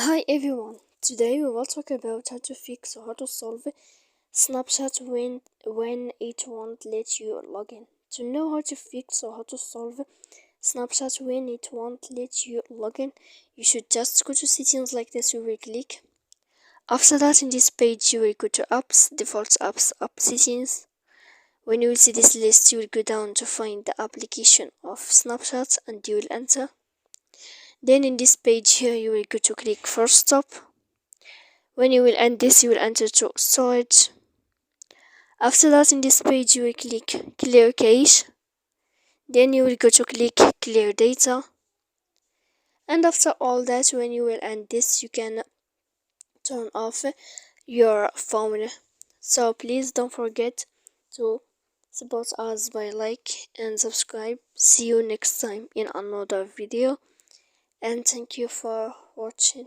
Hi everyone, today we will talk about how to fix or how to solve Snapchat when it won't let you log in. To know how to fix or how to solve Snapchat when it won't let you log in, you should just go to settings like this. You will click. After that, in this page you will go to apps, default apps, app settings. When you will see this list, you will go down to find the application of Snapchat and you will enter. Then in this page here you will go to click first stop. When you will end this, you will enter to storage. After that, in this page you will click clear cache. Then you will go to click clear data. And after all that, when you will end this, you can turn off your phone. So please don't forget to support us by like and subscribe. See you next time in another video, and thank you for watching.